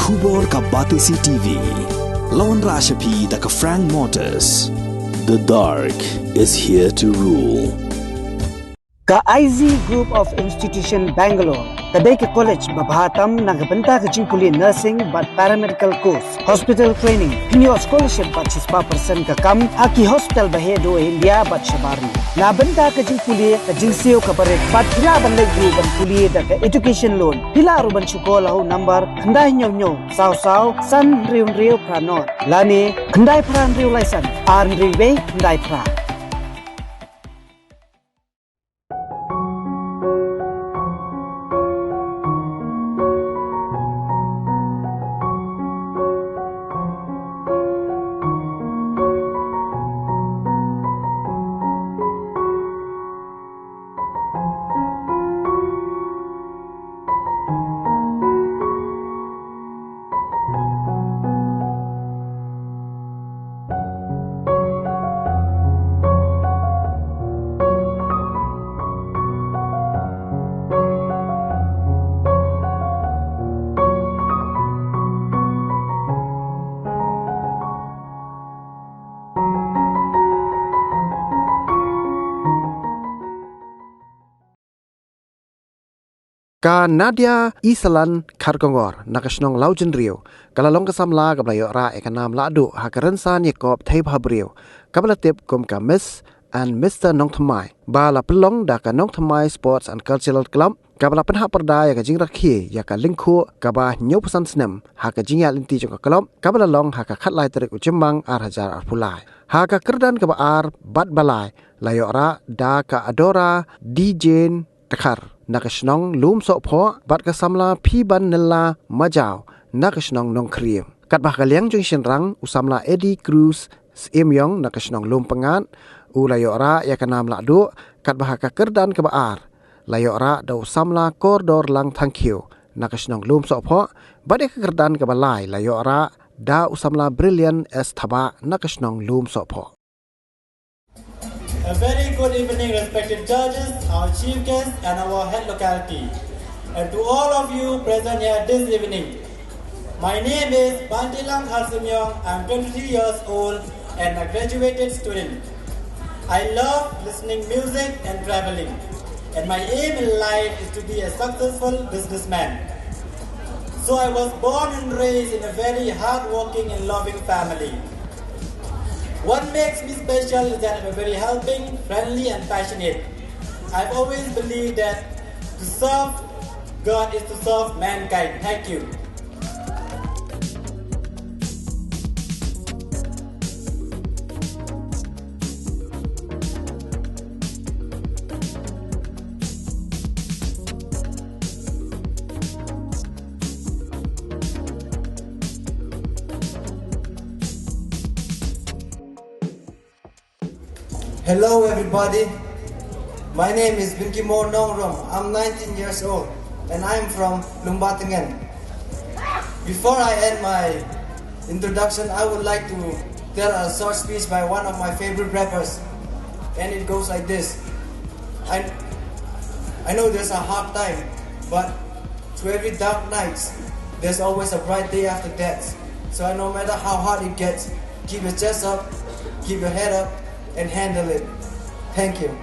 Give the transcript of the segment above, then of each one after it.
Khubor ka Batesi TV. Lawan Rashapi da ka Frank Motors. The dark is here to rule. Ka IZ Group of Institution Bangalore. Kadai ke college babhatam nagabanta ke jingkuli nursing but paramedical course, hospital training, pinyo scholarship but 6% ka kam, aki hospital bahedo India but shabarni. Nabanta ke jingkuli ka jingsio ka barek but pila bandai group ban kuli da ka education loan. Pila aruban chukola ho number khandai nyo saw san riu pranot. Lani khandai pran riu laisan ar riu be khandai pra. Ka Nadia Isalan Kharkongor nakasnong laujen Rio kalalong ka Samla ka blayo ra ekanam ladu hakarensan Yakob thai Bhabriew kabalatip kum ka Miss and Mr. Nongthymmai bala pelong da ka Nongthymmai Sports and Cultural Club kabala penha perdaya ka jing rakhi ya ka lingkhu ka ba nyopusan snem haka jingya linti jong ka club kabala long haka khatlai tarik ujembang ar hajar ar pulai haka kerdan ka ba ar bat balai layo ra da ka adora DJ Takhar nakasnong lum sok pho bat ka Samla phi ban nella majau nakasnong nong kriem kat bah kaliang jung shin rang usamla Eddie Cruz Syiemïong nakasnong lum pengat u layo ra ya kanam la du kat bah ka kerdan ka baar layo ra do Samla koridor lang thankyu nakasnong lum sok pho bat ka kerdan ka balai layo ra da usamla brilliant es thaba nakasnong lum sok pho. A very good evening, respected judges, our chief guests, and our head locality. And to all of you present here this evening, my name is Syiemïong. I'm 23 years old and a graduated student. I love listening music and traveling, and my aim in life is to be a successful businessman. So I was born and raised in a very hardworking and loving family. What makes me special is that I'm very helping, friendly, and passionate. I've always believed that to serve God is to serve mankind. Thank you. Hello everybody, my name is Binki-mo Nongrom. I'm 19 years old and I'm from Lumbatangan. Before I end my introduction, I would like to tell a short speech by one of my favorite rappers, and it goes like this. I know there's a hard time, but through every dark night, there's always a bright day after that. So no matter how hard it gets, keep your chest up, keep your head up, and handle it. Thank you.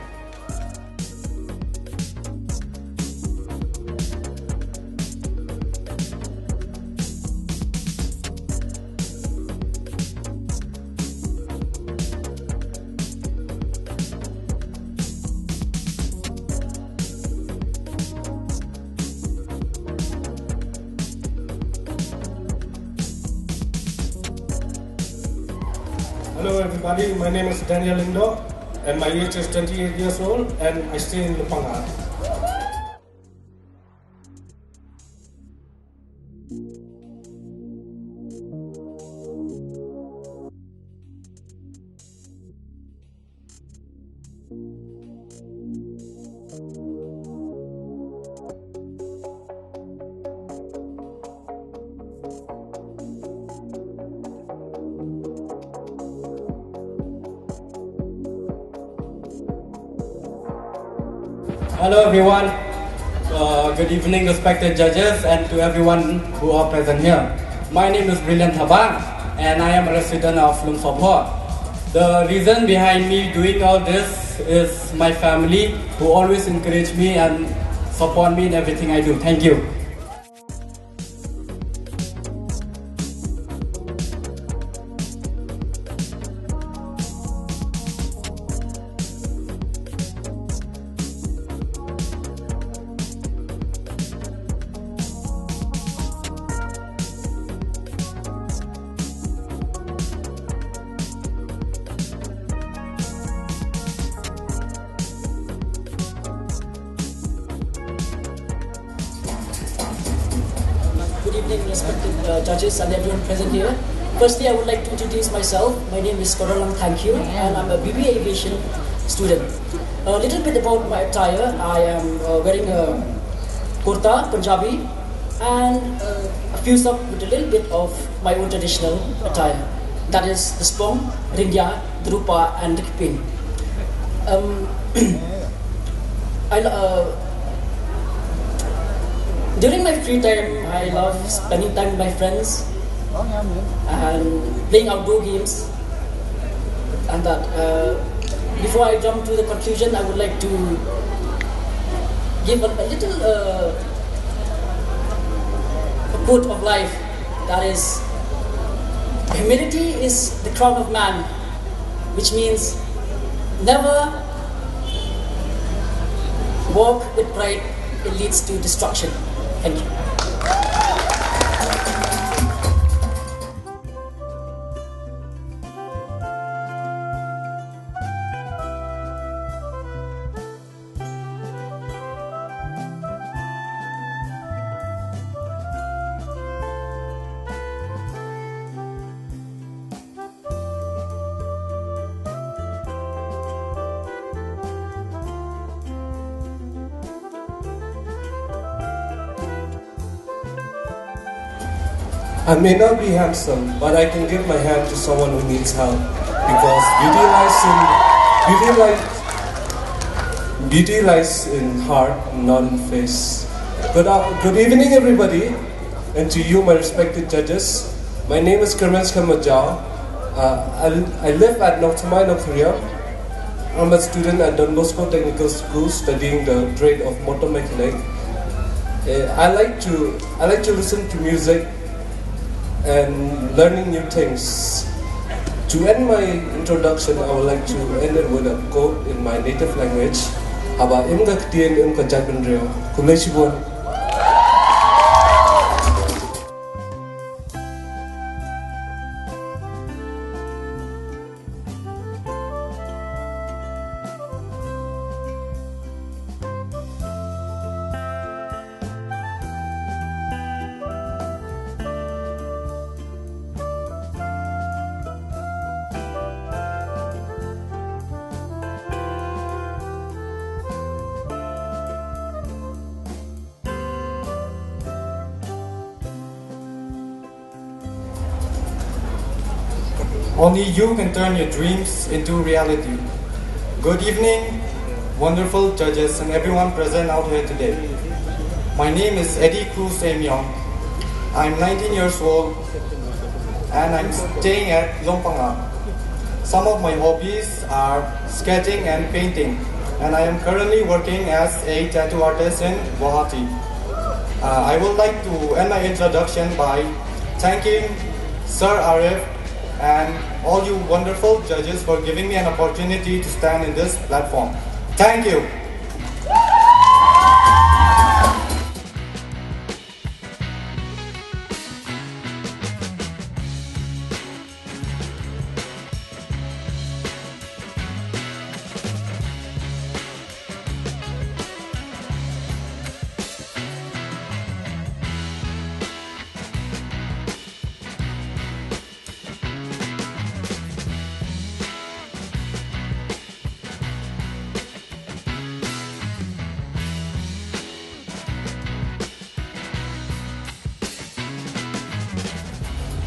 Hello everybody, my name is Daniel Lindo and my age is 28 years old and I stay in Lupangar. Hello everyone, good evening respected judges and to everyone who are present here. My name is Brilliant Thabang, and I am a resident of Lung Sobho. The reason behind me doing all this is my family, who always encourage me and support me in everything I do. Thank you. Good evening, respected judges and everyone present here. Firstly, I would like to introduce myself. My name is Nongthymmai, and I'm a BBA Aviation student. A little bit about my attire. I am wearing a kurta, Punjabi, and a fuse up with a little bit of my own traditional attire. That is the spong, ringya, drupa, and dikping. During my free time, I love spending time with my friends and playing outdoor games. And that, before I jump to the conclusion, I would like to give a little a quote of life. That is, humility is the crown of man, which means never walk with pride, it leads to destruction. Thank you. I may not be handsome, but I can give my hand to someone who needs help. Because beauty lies in heart, not in face. Good evening, everybody, and to you, my respected judges. My name is Kermens Kamajao. I live at Nongthymmai, North Korea. I'm a student at Don Bosco Technical School studying the trade of motor mechanic. I like to listen to music and learning new things. To end my introduction, I would like to end it with a quote in my native language. Aba imga ktien imga Bhabriew. Kuleshibun. Only you can turn your dreams into reality. Good evening, wonderful judges and everyone present out here today. My name is Syiemïong. I'm 19 years old and I'm staying at Lompanga. Some of my hobbies are sketching and painting, and I am currently working as a tattoo artist in Guwahati. I would like to end my introduction by thanking Sir Arif and all you wonderful judges for giving me an opportunity to stand in this platform. Thank you.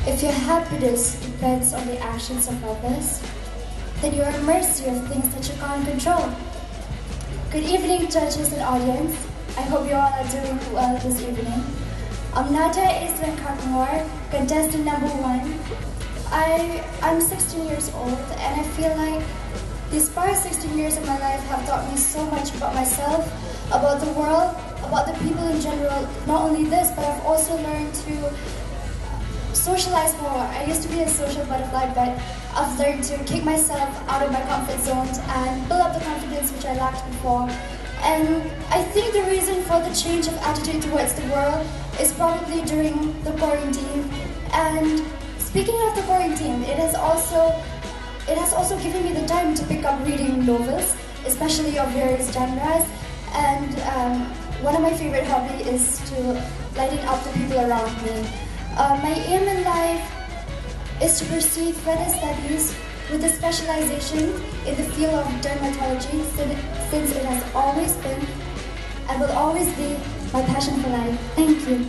If your happiness depends on the actions of others, then you are at mercy of things that you can't control. Good evening, judges and audience. I hope you all are doing well this evening. I'm Nadia is in Kharkongor, contestant number 1. I'm 16 years old, and I feel like these past 16 years of my life have taught me so much about myself, about the world, about the people in general. Not only this, but I've also learned to socialize more. I used to be a social butterfly, but I've learned to kick myself out of my comfort zones and build up the confidence which I lacked before. And I think the reason for the change of attitude towards the world is probably during the quarantine. And speaking of the quarantine, it has also given me the time to pick up reading novels, especially of various genres. And one of my favorite hobbies is to lighten up the people around me. My aim in life is to pursue further studies with a specialization in the field of dermatology, since it has always been and will always be my passion for life. Thank you.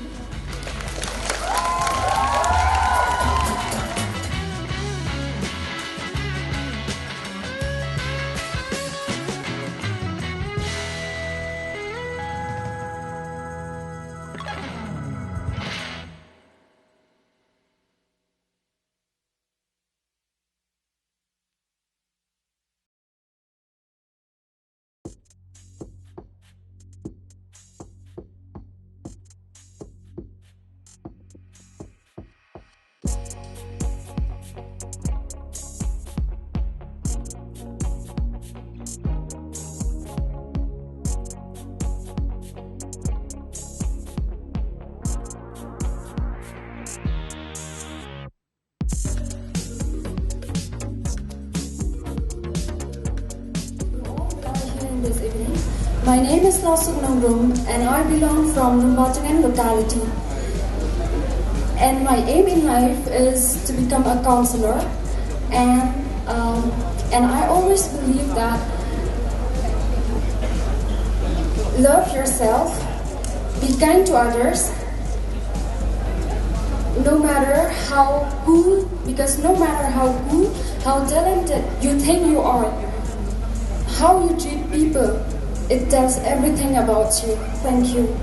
This evening. My name is Nongthymmai and I belong from Nongthymmai locality. And my aim in life is to become a counselor. And I always believe that love yourself, be kind to others, no matter how cool, because no matter how cool, how talented you think you are, how you treat people, it tells everything about you. Thank you.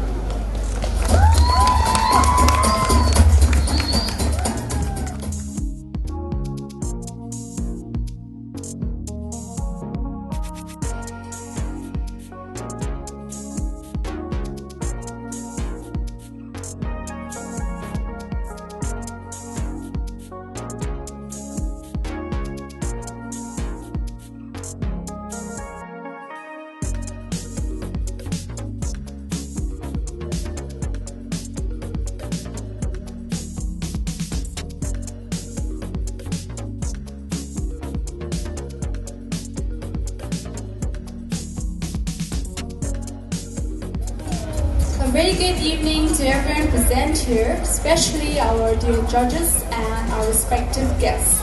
A very good evening to everyone present here, especially our dear judges and our respective guests.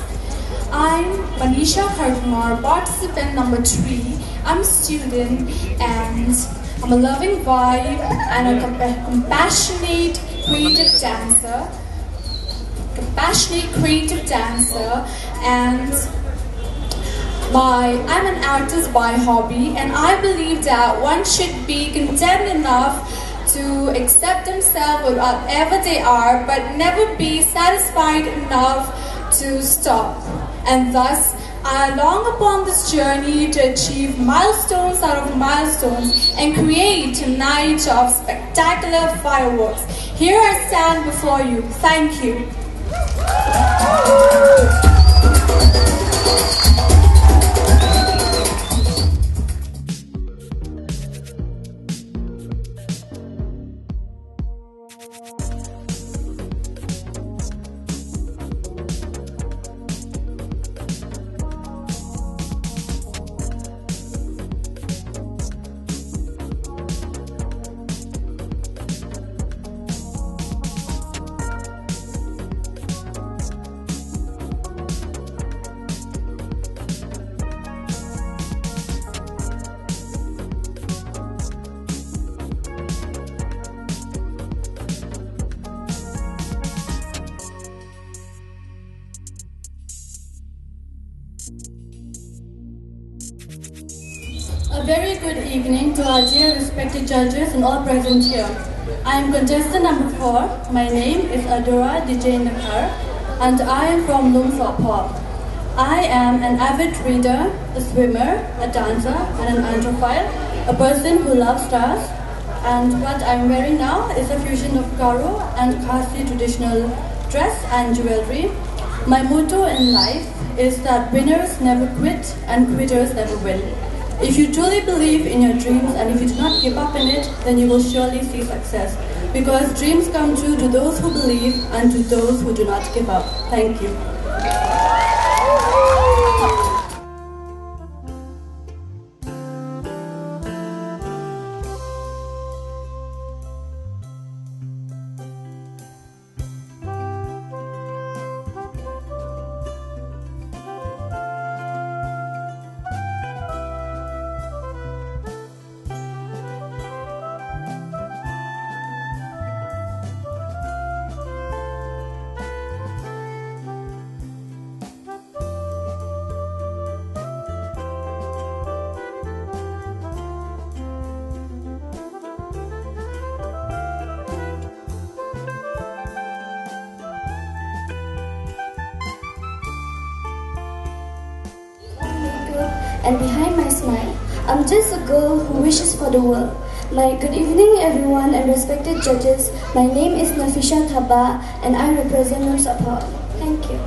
I'm Manisha Kharkongor, participant number 3. I'm a student and I'm a loving vibe and a compassionate creative dancer. And I'm an artist by hobby, and I believe that one should be content enough to accept themselves with whatever they are, but never be satisfied enough to stop. And thus, I long upon this journey to achieve milestones out of milestones and create a night of spectacular fireworks. Here I stand before you. Thank you. A very good evening to our dear respected judges and all present here. I am contestant number 4. My name is Adora DJ Nakar and I am from Lumsapop. I am an avid reader, a swimmer, a dancer and an androphile, a person who loves stars. And what I am wearing now is a fusion of Garo and Khasi traditional dress and jewelry. My motto in life is that winners never quit and quitters never win. If you truly believe in your dreams and if you do not give up in it, then you will surely see success. Because dreams come true to those who believe and to those who do not give up. Thank you. And behind my smile, I'm just a girl who wishes for the world. My good evening everyone and respected judges. My name is Nafisha Thaba and I represent Nongthymmai. Thank you.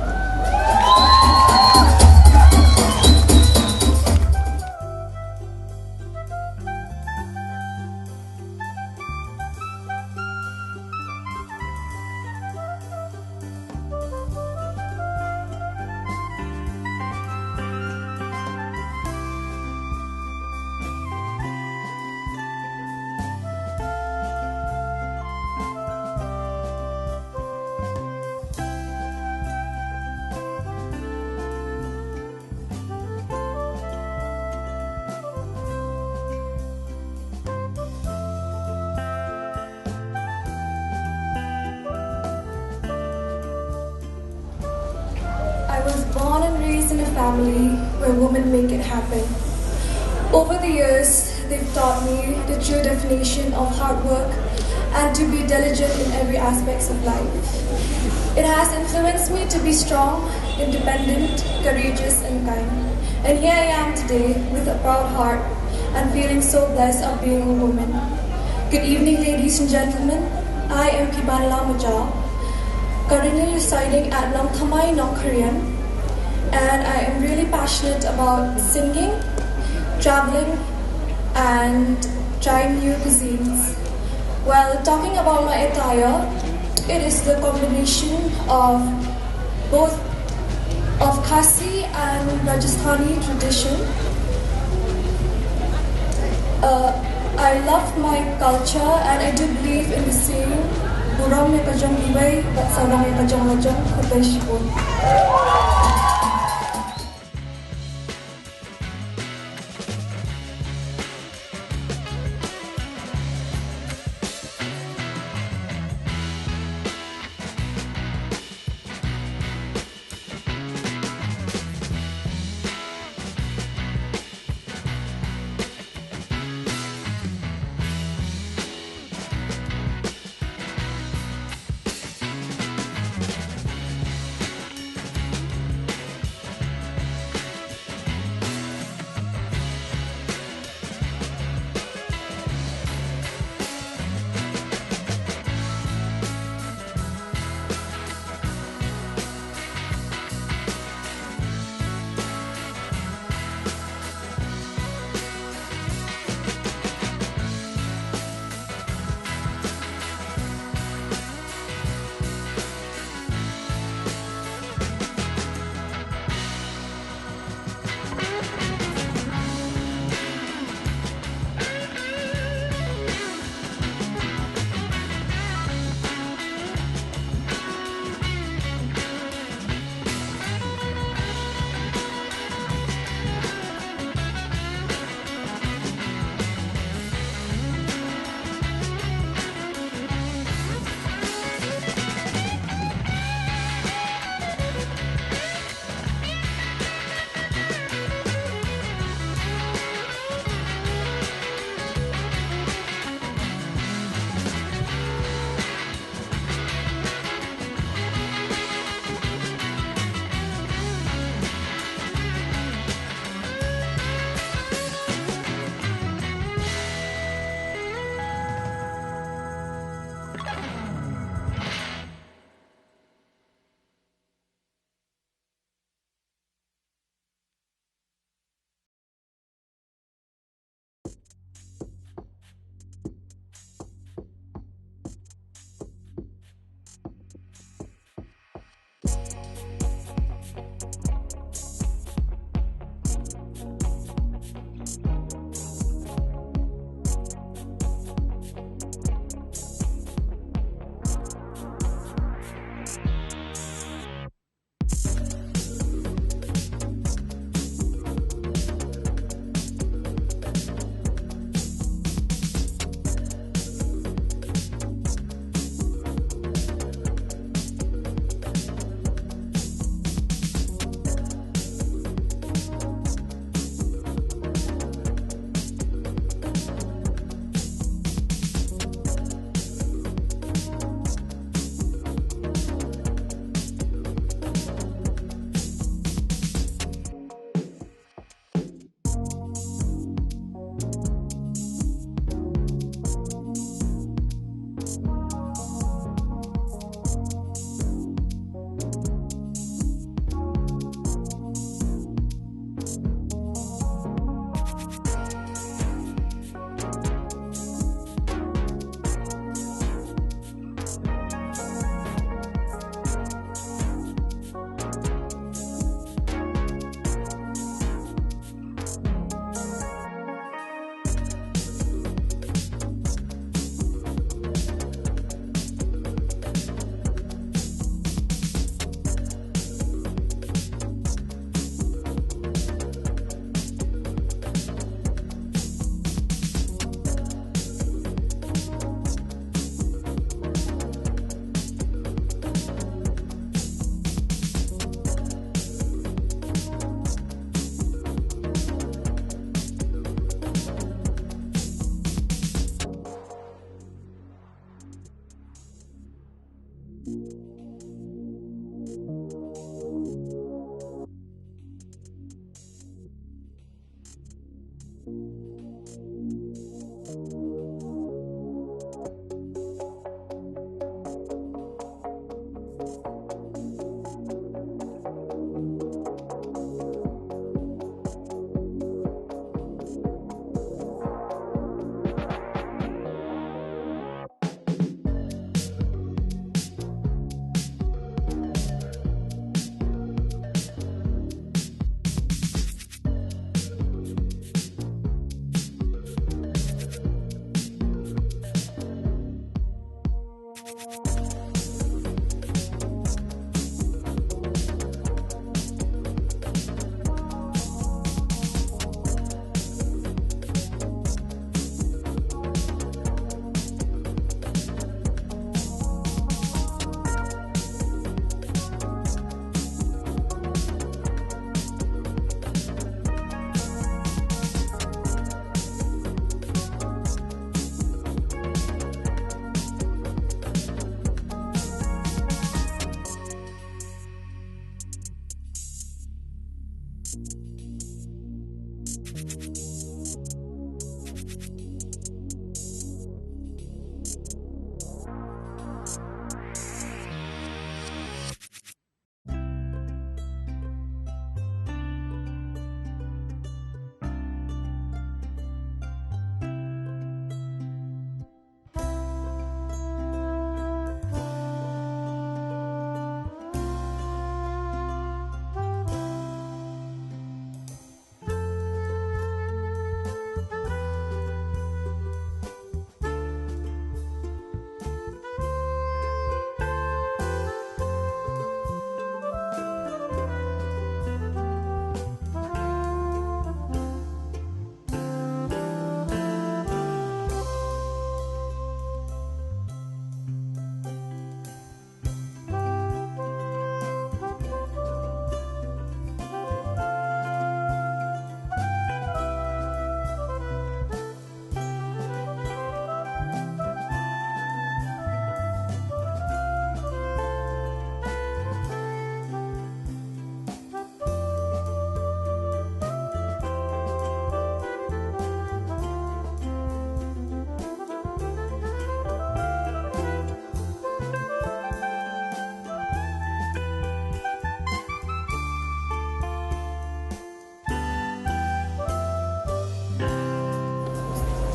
I was born and raised in a family where women make it happen. Over the years, they've taught me the true definition of hard work and to be diligent in every aspect of life. It has influenced me to be strong, independent, courageous and kind. And here I am today with a proud heart and feeling so blessed of being a woman. Good evening ladies and gentlemen. I am Kibanla Majal, currently residing at Nongthymmai, North Korean, and I am really passionate about singing, traveling, and trying new cuisines. While talking about my attire, it is the combination of both of Khasi and Rajasthani tradition. I love my culture and I do believe in the saying, Buram me kajong iway, but sarang me kajong lajong kutay shipon.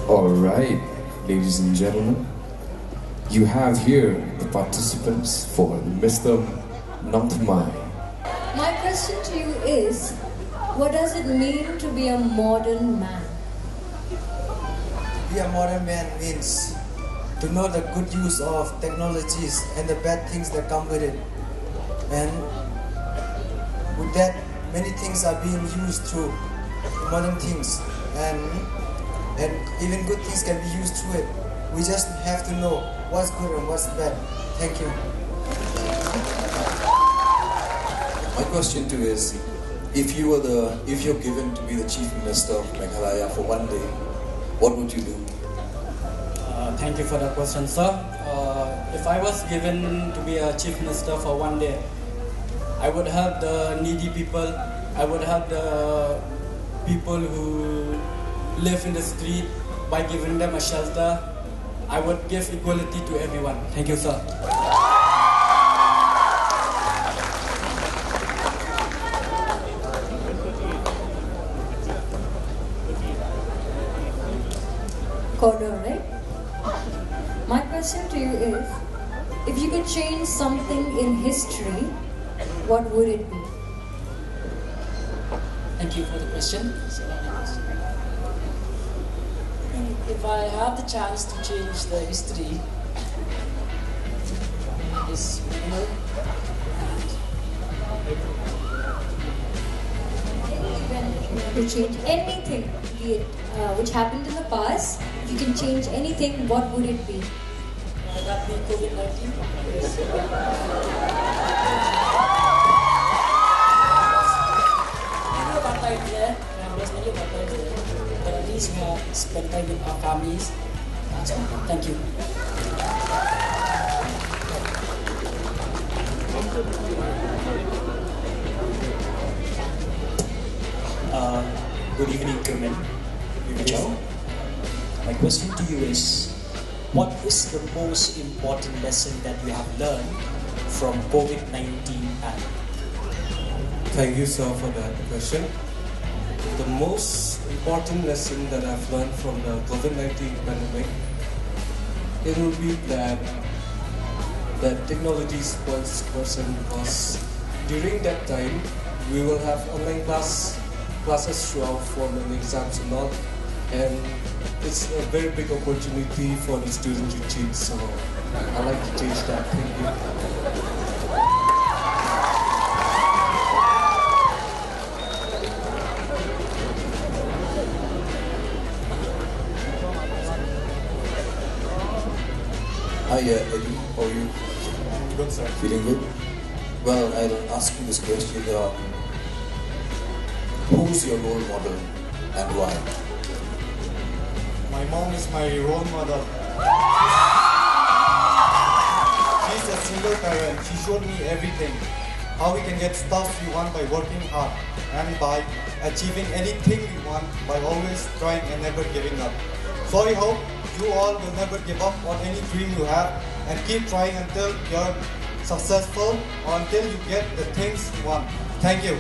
Alright, ladies and gentlemen, you have here the participants for Mr. Nongthymmai. My question to you is, what does it mean to be a modern man? Be a modern man means to know the good use of technologies and the bad things that come with it. And with that, many things are being used through modern things, and even good things can be used through it. We just have to know what's good and what's bad. Thank you. My question to you is, if you're given to be the Chief Minister of Meghalaya for one day, what would you do? Thank you for the question, sir. If I was given to be a Chief Minister for one day, I would help the needy people. I would help the people who live in the street by giving them a shelter. I would give equality to everyone. Thank you, sir. Corridor, right? My question to you is, if you could change something in history, what would it be? Thank you for the question. If I have the chance to change the history, is To change anything, be it which happened in the past, if you can change anything, what would it be? That be COVID-19. There. There's many partners there. But at least we have spent time with our families. So, thank you. Good evening, Kerman. My question to you is, what is the most important lesson that you have learned from COVID-19? Thank you, sir, for that question. The most important lesson that I've learned from the COVID-19 pandemic, it will be that technology spoils person, because during that time we will have online classes throughout from an exams and all, and it's a very big opportunity for the students to cheat. So I like to change that. Thank you. Hi, Eddie. How are you? Good, sir. Feeling good? Well, I'll ask you this question. Who's your role model and why? My mom is my role model. She's a single parent. She showed me everything. how we can get stuff we want by working hard and by achieving anything we want by always trying and never giving up. So I hope you all will never give up on any dream you have and keep trying until you're successful or until you get the things you want. Thank you.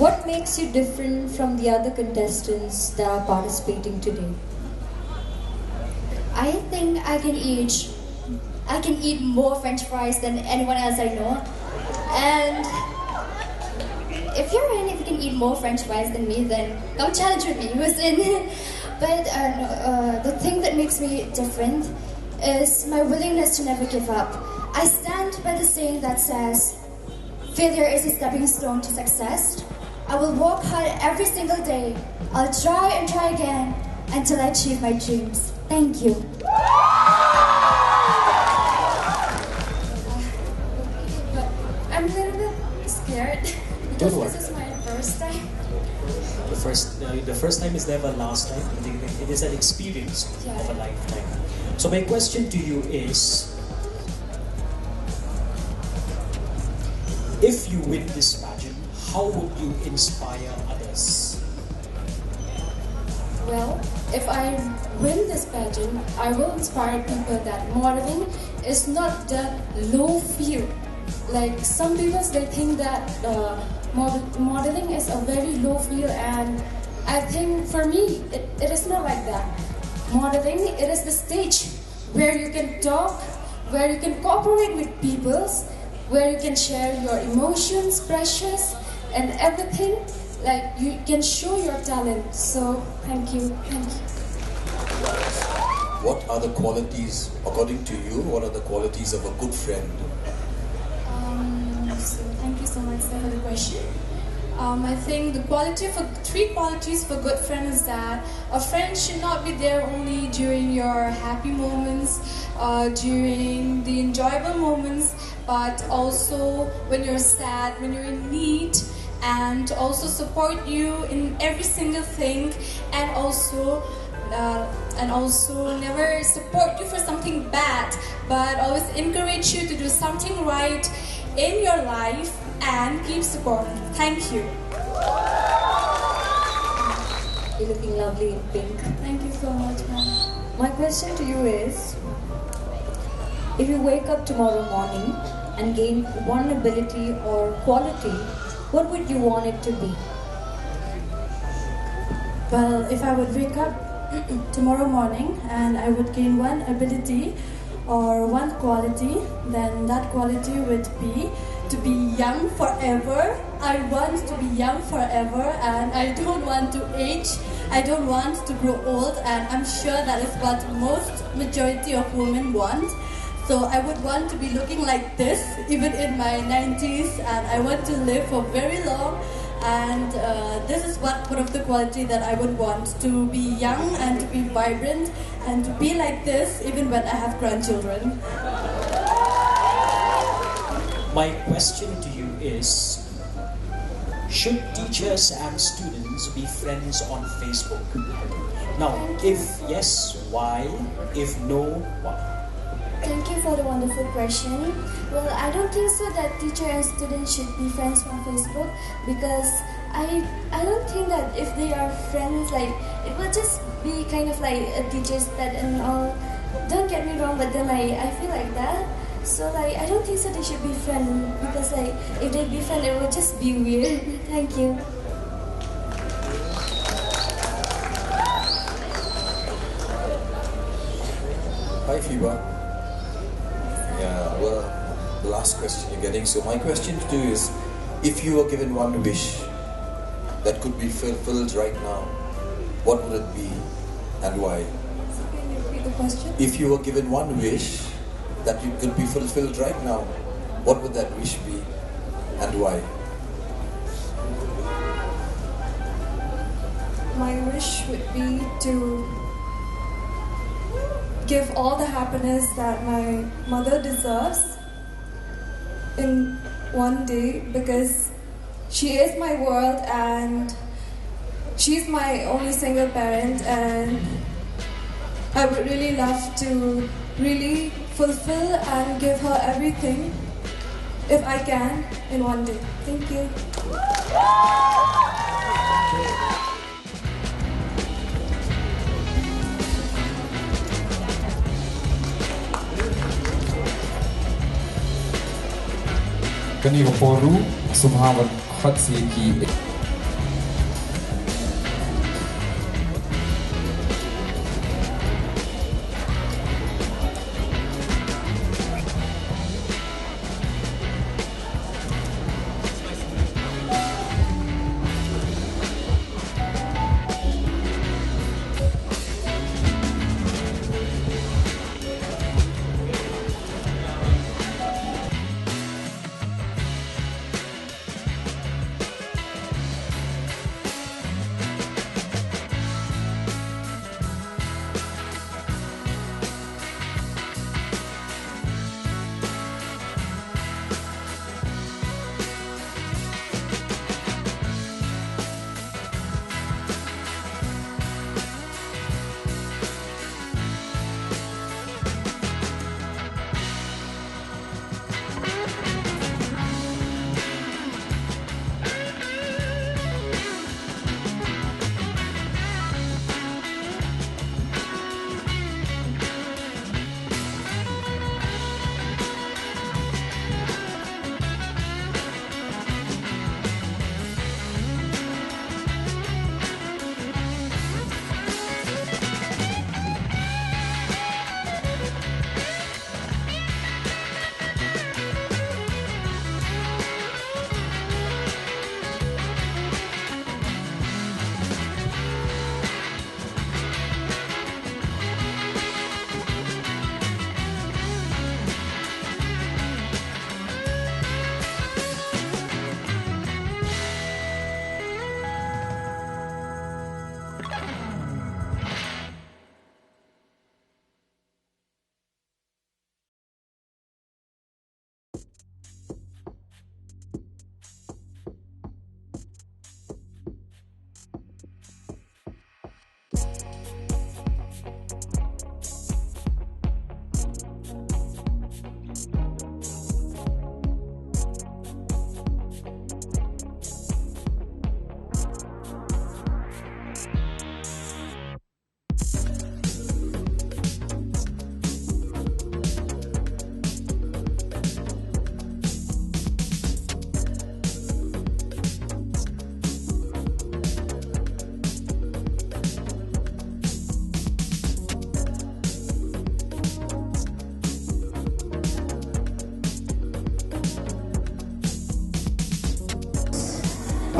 What makes you different from the other contestants that are participating today? I think I can eat more French fries than anyone else I know. And if you're in, if you can eat more French fries than me, then come challenge with me. Who's in? But the thing that makes me different is my willingness to never give up. I stand by the saying that says, failure is a stepping stone to success. I will work hard every single day. I'll try and try again until I achieve my dreams. Thank you. I'm a little bit scared because this is my first time. The first time is never last time. It is an experience of a lifetime. So my question to you is, if you win this pageant, how would you inspire others? Well, if I win this pageant, I will inspire people that modeling is not the low field. Like some people, they think that modeling is a very low field, and I think for me, it is not like that. Modeling, it is the stage where you can talk, where you can cooperate with people, where you can share your emotions, pressures, and everything. Like you can show your talent. So thank you. What are the qualities, according to you, what are the qualities of a good friend? So thank you so much for the question. I think three qualities for good friend is that a friend should not be there only during your happy moments, during the enjoyable moments, but also when you're sad, when you're in need, and also support you in every single thing, and also never support you for something bad, but always encourage you to do something right in your life and keep supporting. Thank you. You're looking lovely in pink. Thank you so much, ma'am. My question to you is, if you wake up tomorrow morning and gain one ability or quality, what would you want it to be? Well, if I would wake up tomorrow morning and I would gain one ability or one quality, then that quality would be to be young forever. I want to be young forever and I don't want to age. I don't want to grow old, and I'm sure that is what most majority of women want. So I would want to be looking like this even in my 90s, and I want to live for very long. And this is one of the quality that I would want, to be young and to be vibrant and to be like this even when I have grandchildren. My question to you is, should teachers and students be friends on Facebook? Now, if yes, why? If no, why? Thank you for the wonderful question. Well, I don't think so that teacher and students should be friends on Facebook, because I don't think that if they are friends, like, it will just be kind of like a teacher's pet and all. Don't get me wrong, but then I feel like that. So like, I don't think so they should be friends, because like, if they be friends, it will just be weird. Thank you. Hi, Fiba. Yeah, well, the last question you're getting. So my question to you is, if you were given one wish that could be fulfilled right now, what would it be and why? So can you repeat the question? If you were given one wish that you could be fulfilled right now, what would that wish be and why? My wish would be to give all the happiness that my mother deserves in one day, because she is my world and she's my only single parent, and I would really love to really fulfill and give her everything if I can in one day. Thank you. Kaniwaporu Subhavan Khatsiki.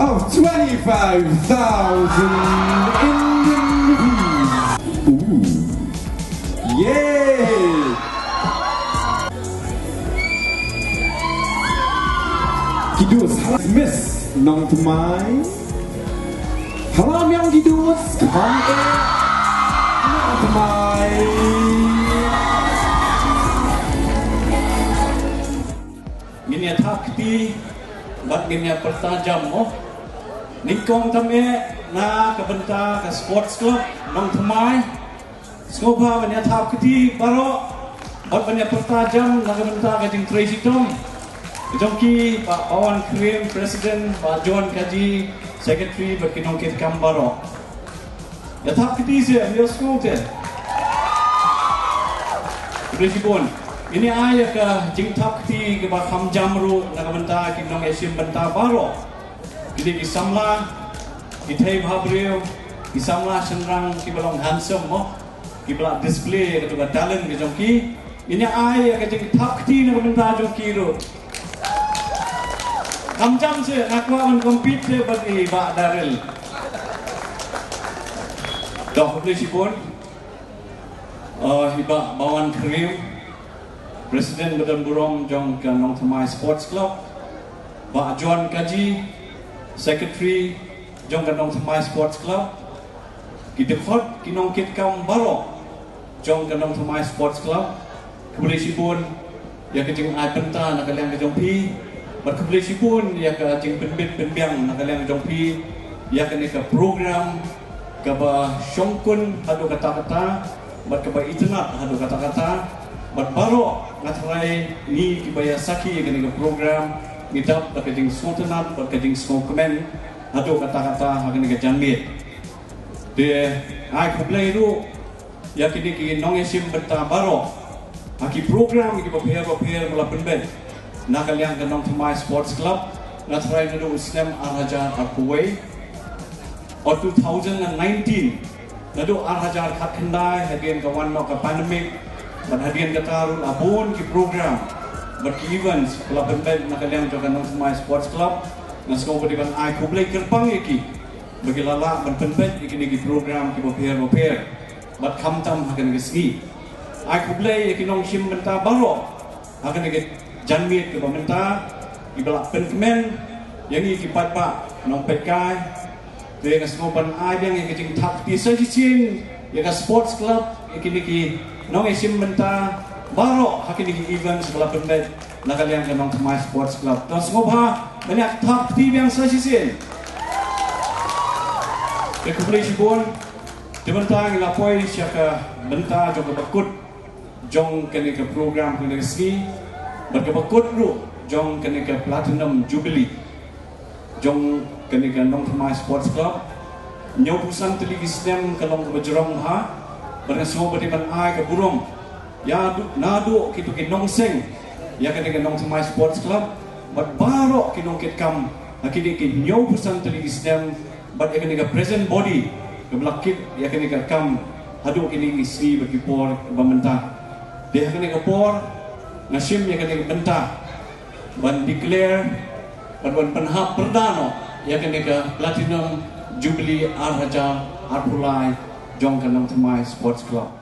of 25,000 Indian rupees. Ooh. Yay! Kidus Miss Nongthymmai. Syiemïong Kidus Nongthymmai. Minya takti bat minya pertajam nikong tame na kabenta ka sports club Nongthymmai skoba minya takti baro bat minya pertajam na kabenta ka jing Tracy Tom jongki Pak Pawan Krim Presiden Pak John Kaji Secretary bat kinong kit kambaro ya takti se yo skote Presiden ini ayah ke jing takti ke bakam jamru nak benta kinong esim benta baro. Jadi di Samla, di Bhabriew, di Samla senrang ki balong handsome ki balak display ke tuga talent ke jongki. Ini ayah ke jing takti nak benta jongki ro. Kam jam se nak wa compete bagi bak daril. Dah polisi pun. Hibak bawan krim. Presiden Badan Burong Jong ke Nongthymmai Sports Club, Pak John Kaji, Secretary Jong ke Nongthymmai Sports Club, kita hot kinong kit kam baro Jong ke Nongthymmai Sports Club, kepolisi pun ya kejeng ai penta nak kalian kejong pi, berkepolisi pun ya kejeng penbit penbiang nak kalian kejong pi, ya kene ke program ke ba syongkun hadu kata-kata, berkeba internet hadu kata-kata. Baru ngatrai ni kibaya saki yang program ngidap berkejing sultanat berkejing komen atau kata-kata akan janmit de ai kublai itu ya kini nong esim benta baro aki program ki bapher melapen ben nakal yang ke Nongthymmai Sports Club ngatrai itu Islam Arhajar Arkuwai or 2019 nado Arhajar Kharkongor again kawan no ka pandemic berhadian ketarun abun ki program berki events pula benda nak kalian jokan Nongthymmai Sports Club nasko berikan ai kublai kerpang iki bagi lala berpenpet iki ni program ki bapher bat kamtam akan gesgi ai kublai iki nong sim benta baro akan ke janmit ke benta ki balak penkemen yang iki patpa nong pekai de nasko ban ai yang iki takti sajicin ya ka sports club iki ni nong esim benta baro hakini event sebelah pendet nak kalian ke Nongthymmai Sports Club terus ngobha banyak takti yang sasisin ke kepolisi pun dibentang lapoi syaka benta jong bakut jong kene ke program kene ski berkebakut ru jong kene ke platinum jubilee jong kene ke Nongthymmai Sports Club nyobusan teligi sistem kalong ke berjerong ha bernasional beriman ai ke burung ya nadu kitu ki nongseng ya kene ke Nongthymmai Sports Club bat baro kinong kit kam akini ki nyow pusan teli istem bat kene ke present body ke blakit ya kene ke kam hadu kini isi bagi por bamenta dia kene ke por nasim ya kene ke benta ban declare ban penhap perdana ya kene ke platinum jubilee arhaja arpulai jong ke Nongthymmai Sports Club